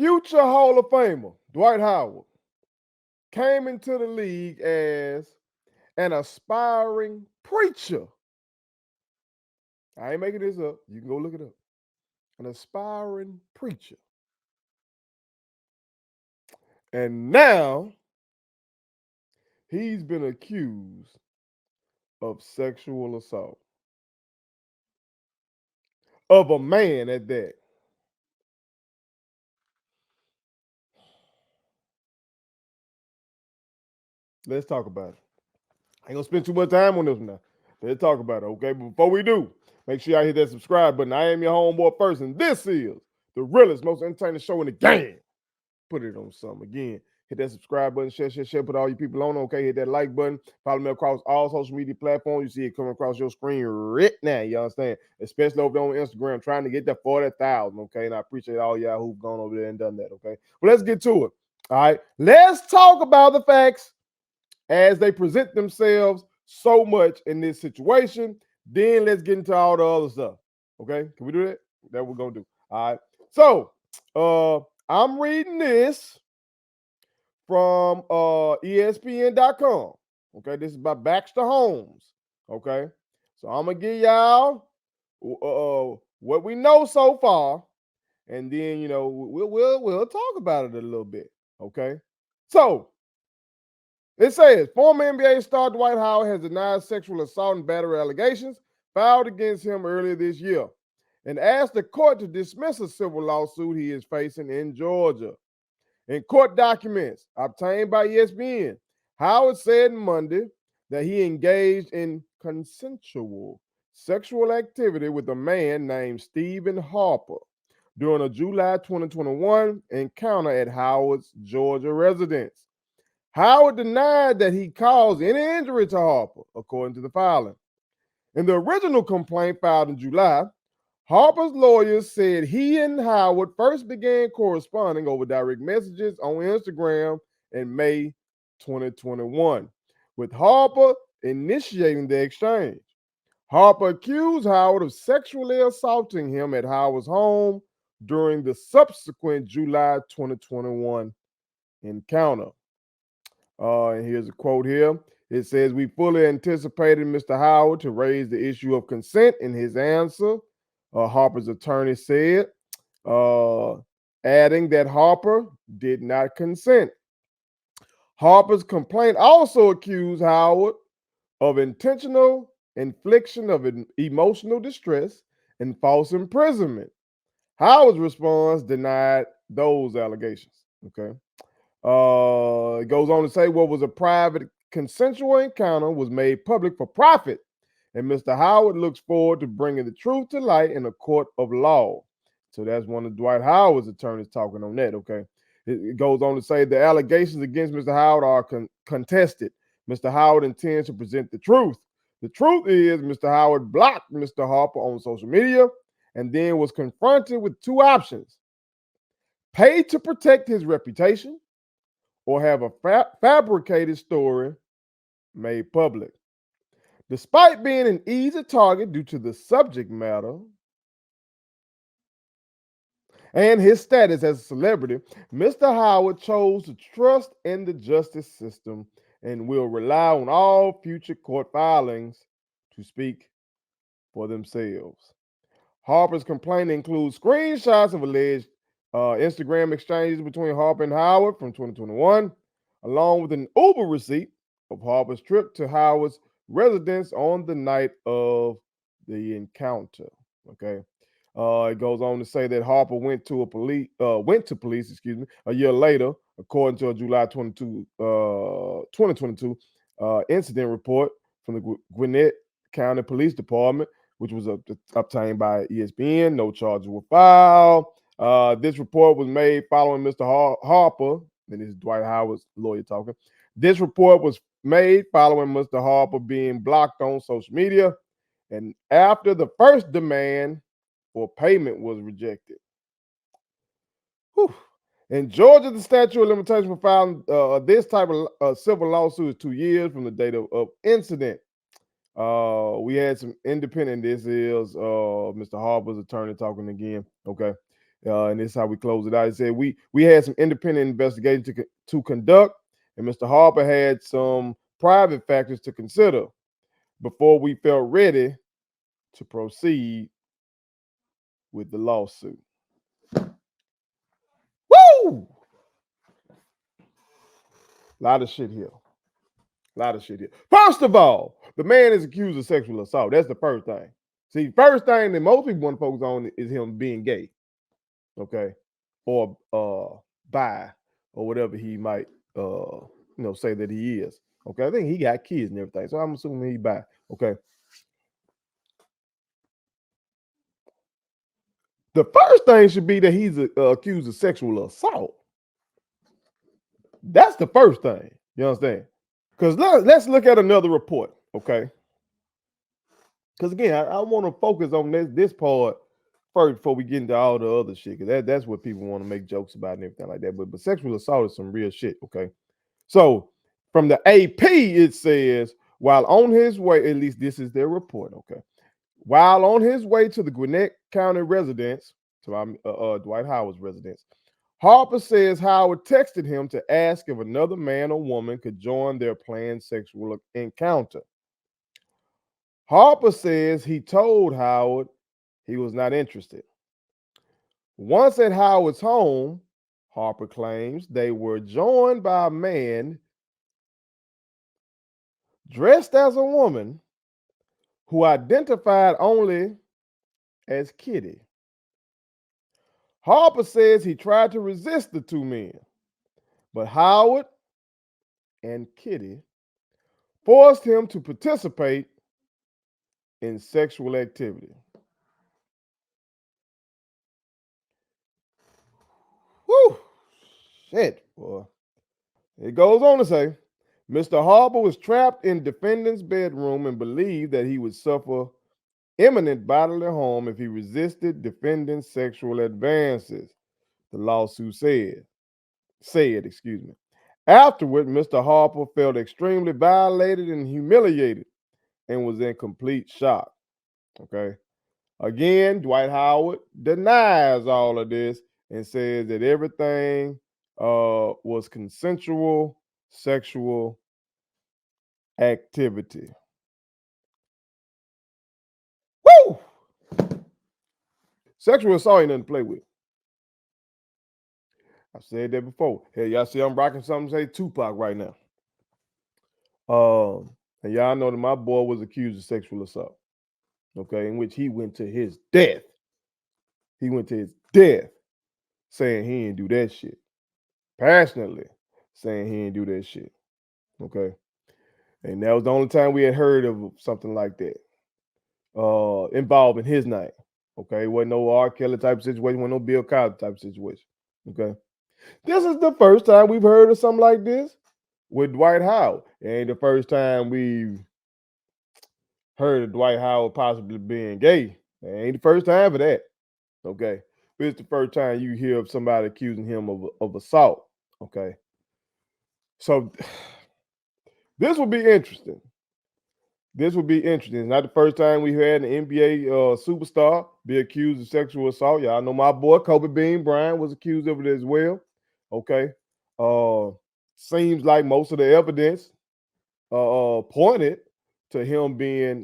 Future Hall of Famer Dwight Howard came into the league as an aspiring preacher. I ain't making this up. You can go look it up. An aspiring preacher. And now he's been accused of sexual assault of a man at that. Let's talk about it. I ain't gonna spend too much time on this now. Let's talk about it, okay? But before we do, make sure y'all hit that subscribe button. I am your homeboy first, and this is the realest, most entertaining show in the game. Put it on something again. Hit that subscribe button, share, put all you people on, okay? Hit that like button. Follow me across all social media platforms. You see it coming across your screen right now, you understand? Especially over there on Instagram, trying to get that 40,000, okay? And I appreciate all y'all who've gone over there and done that, okay? But let's get to it, all right? Let's talk about the facts as they present themselves so much in this situation. Then let's get into all the other stuff, okay? Can we do that? That we're going to do, all right? So, I'm reading this from ESPN.com. Okay, this is by Baxter Holmes. Okay, so I'm gonna give y'all what we know so far, and then we'll talk about it a little bit. Okay, so it says former NBA star Dwight Howard has denied sexual assault and battery allegations filed against him earlier this year, and asked the court to dismiss a civil lawsuit he is facing in Georgia. In court documents obtained by ESPN, Howard said Monday that he engaged in consensual sexual activity with a man named Stephen Harper during a July 2021 encounter at Howard's Georgia residence. Howard denied that he caused any injury to Harper, according to the filing. In the original complaint filed in July, Harper's lawyers said he and Howard first began corresponding over direct messages on Instagram in May 2021, with Harper initiating the exchange. Harper accused Howard of sexually assaulting him at Howard's home during the subsequent July 2021 encounter. And here's a quote here. It says, "We fully anticipated Mr. Howard to raise the issue of consent in his answer," Harper's attorney said, uh, adding that Harper did not consent. Harper's complaint also accused Howard of intentional infliction of emotional distress and false imprisonment. Howard's response denied those allegations. Okay. It goes on to say what was a private consensual encounter was made public for profit, and Mr. Howard looks forward to bringing the truth to light in a court of law. So that's one of Dwight Howard's attorneys talking on that, okay? It goes on to say the allegations against Mr. Howard are contested. Mr. Howard intends to present the truth. The truth is Mr. Howard blocked Mr. Harper on social media and then was confronted with two options: pay to protect his reputation or have a fabricated story made public. Despite being an easy target due to the subject matter and his status as a celebrity, Mr. Howard chose to trust in the justice system and will rely on all future court filings to speak for themselves. Harper's complaint includes screenshots of alleged Instagram exchanges between Harper and Howard from 2021, along with an Uber receipt of Harper's trip to Howard's residence on the night of the encounter. Okay. It goes on to say that Harper went to police, a year later, according to a July 2022 incident report from the Gwinnett County Police Department, which was obtained by ESPN. No charges were filed. This report was made following Mr. Harper, and this is Dwight Howard's lawyer talking. This report was made following Mr. Harper being blocked on social media, and after the first demand for payment was rejected. Whew. In Georgia, the statute of limitations for filing this type of civil lawsuit is 2 years from the date of incident. We had some independent. This is Mr. Harper's attorney talking again. Okay. And this is how we close it out. It said we had some independent investigation to conduct, and Mr. Harper had some private factors to consider before we felt ready to proceed with the lawsuit. Woo! A lot of shit here. First of all, the man is accused of sexual assault. That's the first thing. See, first thing that most people want to focus on is him being gay, okay, or bi, or whatever he might, say that he is. Okay, I think he got kids and everything, so I'm assuming he bi. Okay. The first thing should be that he's accused of sexual assault. That's the first thing. You understand? Because let's look at another report, okay? Because again, I want to focus on this part first before we get into all the other shit. Because that's what people want to make jokes about and everything like that. But sexual assault is some real shit, okay? So from the AP, it says, while on his way, at least this is their report, okay? While on his way to the Gwinnett County residence, to Dwight Howard's residence, Harper says Howard texted him to ask if another man or woman could join their planned sexual encounter. Harper says he told Howard he was not interested. Once at Howard's home, Harper claims they were joined by a man dressed as a woman who identified only as Kitty. Harper says he tried to resist the two men, but Howard and Kitty forced him to participate in sexual activity. Whew, shit, boy. It goes on to say, Mr. Harper was trapped in defendant's bedroom and believed that he would suffer imminent bodily harm if he resisted defendant's sexual advances, the lawsuit said. Afterward, Mr. Harper felt extremely violated and humiliated and was in complete shock. Okay. Again, Dwight Howard denies all of this and says that everything was consensual sexual activity. Woo! Sexual assault ain't nothing to play with. I've said that before. Hey, y'all see I'm rocking something say Tupac right now. And y'all know that my boy was accused of sexual assault. Okay, in which he went to his death. Saying he didn't do that shit. Passionately saying he didn't do that shit. Okay. And that was the only time we had heard of something like that. Involving his name. Okay. It wasn't no R. Kelly type situation, wasn't no Bill Cosby type situation. Okay. This is the first time we've heard of something like this with Dwight Howard. It ain't the first time we've heard of Dwight Howard possibly being gay. It ain't the first time for that. Okay. But it's the first time you hear of somebody accusing him of assault. Okay. So this will be interesting. It's not the first time we had an NBA superstar be accused of sexual assault. Y'all know my boy Kobe Bean Bryant was accused of it as well. Okay. Seems like most of the evidence pointed to him being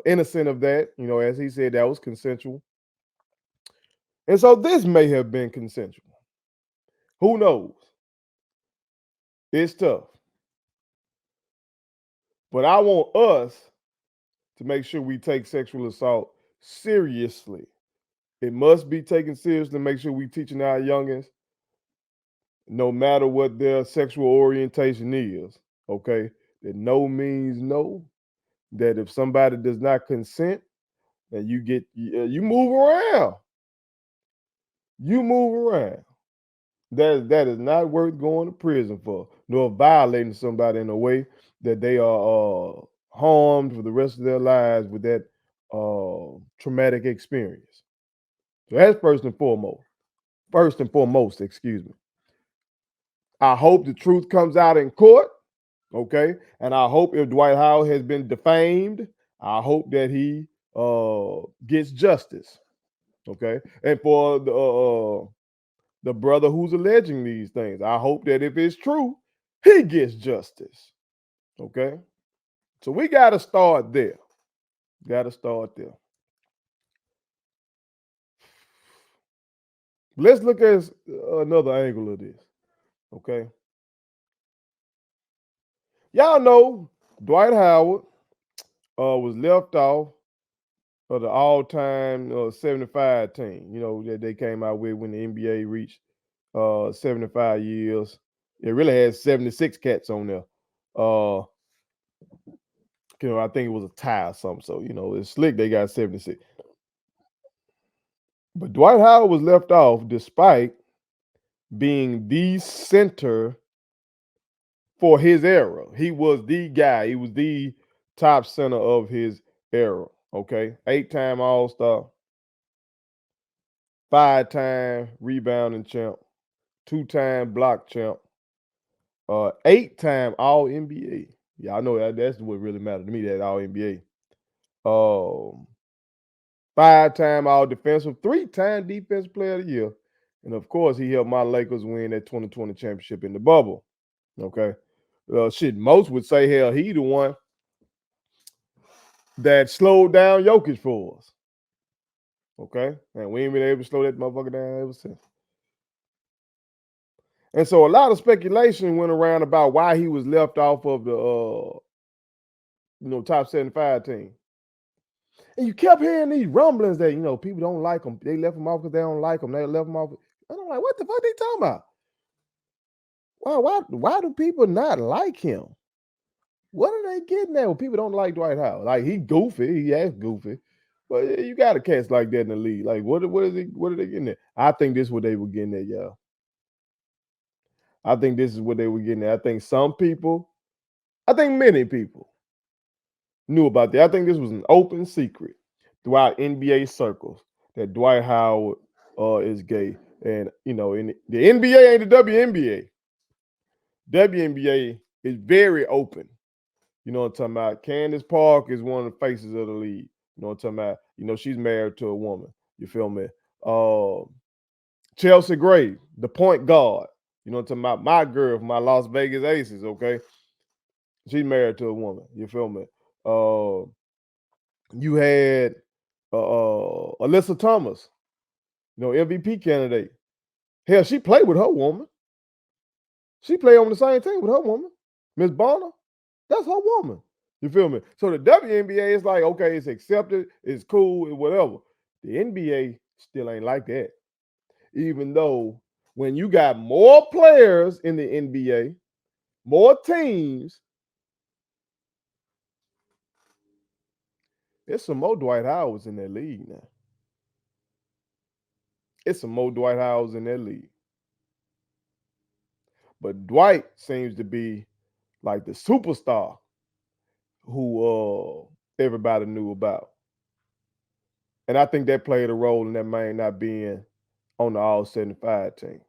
innocent of that. You know, as he said, that was consensual. And so this may have been consensual. Who knows? It's tough. But I want us to make sure we take sexual assault seriously. It must be taken seriously to make sure we teaching our youngins, no matter what their sexual orientation is, okay, that no means no, that if somebody does not consent, that you move around. You move around. That is not worth going to prison for, nor violating somebody in a way that they are harmed for the rest of their lives with that traumatic experience. So that's first and foremost. Excuse me. I hope the truth comes out in court, okay? And I hope if Dwight Howard has been defamed, I hope that he gets justice, Okay, and for the brother who's alleging these things, I hope that if it's true, he gets justice. Okay, so we got to start there. Got to start there. Let's look at another angle of this. Okay, y'all know Dwight Howard was left off of the all-time 75 team. You know that they came out with when the NBA reached 75 years. It really had 76 cats on there. I think it was a tie or something. So it's slick. They got 76. But Dwight Howard was left off despite being the center for his era. He was the guy. He was the top center of his era. Okay, 8-time All-Star, 5-time rebounding champ, 2-time block champ, 8-time All NBA. Yeah, I know that's what really mattered to me. That All NBA. 5-time All Defensive, 3-time Defensive Player of the Year, and of course, he helped my Lakers win that 2020 championship in the bubble. Okay, most would say, hell, he the one that slowed down Jokic for us. Okay, and we ain't been able to slow that motherfucker down ever since. And so a lot of speculation went around about why he was left off of the top 75 team. And you kept hearing these rumblings that people don't like him. They left him off because they don't like him. They left him off. And I'm like, what the fuck they talking about? Why do people not like him? What are they getting at when people don't like Dwight Howard? Like, he goofy, he acts goofy, but you got a cats like that in the league. Like, what are they getting at? I think this is what they were getting at, y'all. I think this is what they were getting at. I think many people knew about that. I think this was an open secret throughout NBA circles that Dwight Howard is gay. And in the NBA ain't the WNBA. WNBA is very open. You know what I'm talking about? Candace Parker is one of the faces of the league. You know what I'm talking about? She's married to a woman. You feel me? Chelsea Gray, the point guard. You know what I'm talking about? My girl from my Las Vegas Aces, okay? She's married to a woman. You feel me? You had Alyssa Thomas, MVP candidate. Hell, she played with her woman. She played on the same team with her woman. Miss Bonner, that's her woman. You feel me? So the WNBA is like, okay, it's accepted, it's cool, it's whatever. The NBA still ain't like that. Even though when you got more players in the NBA, more teams, there's some more Dwight Howards in that league now. It's some more Dwight Howards in that league. But Dwight seems to be like the superstar who everybody knew about. And I think that played a role in that man not being on the All 75 team.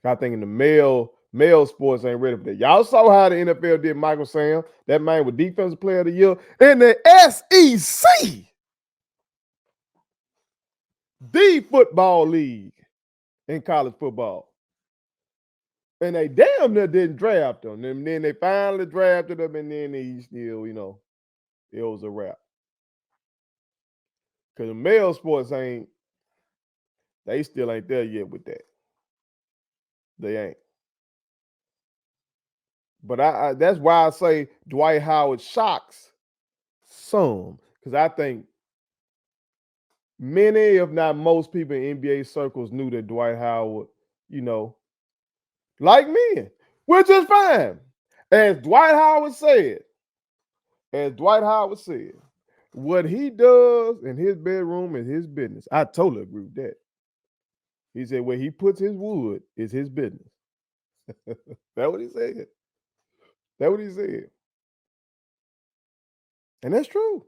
I think in the male sports ain't ready for that. Y'all saw how the NFL did Michael Sam. That man was Defensive Player of the Year in the SEC, the football league in college football. And they damn near didn't draft him. And then they finally drafted him, and then he still, it was a wrap. Because the male sports they still ain't there yet with that. They ain't. But I that's why I say Dwight Howard shocks some. Because I think many, if not most people in NBA circles knew that Dwight Howard, like men, which is fine. As Dwight Howard said, what he does in his bedroom is his business. I totally agree with that. He said where he puts his wood is his business. That's what he said. That's what he said. And that's true.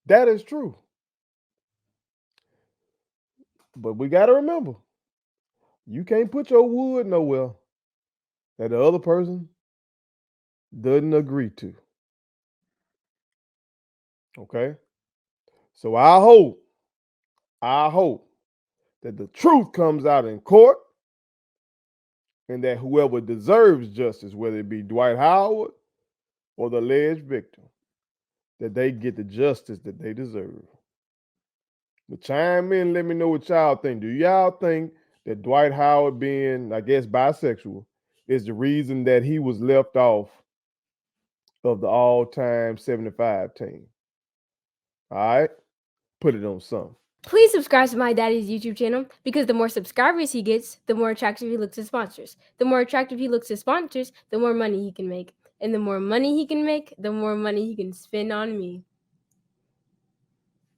That is true. But we got to remember, you can't put your wood nowhere that the other person doesn't agree to. Okay? So I hope I hope that the truth comes out in court and that whoever deserves justice, whether it be Dwight Howard or the alleged victim, that they get the justice that they deserve. But chime in, let me know what y'all think. Do y'all think that Dwight Howard being, I guess, bisexual is the reason that he was left off of the all-time 75 team? All right, put it on something. Please subscribe to my daddy's YouTube channel because the more subscribers he gets, the more attractive he looks to sponsors. The more attractive he looks to sponsors, the more money he can make. And the more money he can make, the more money he can spend on me.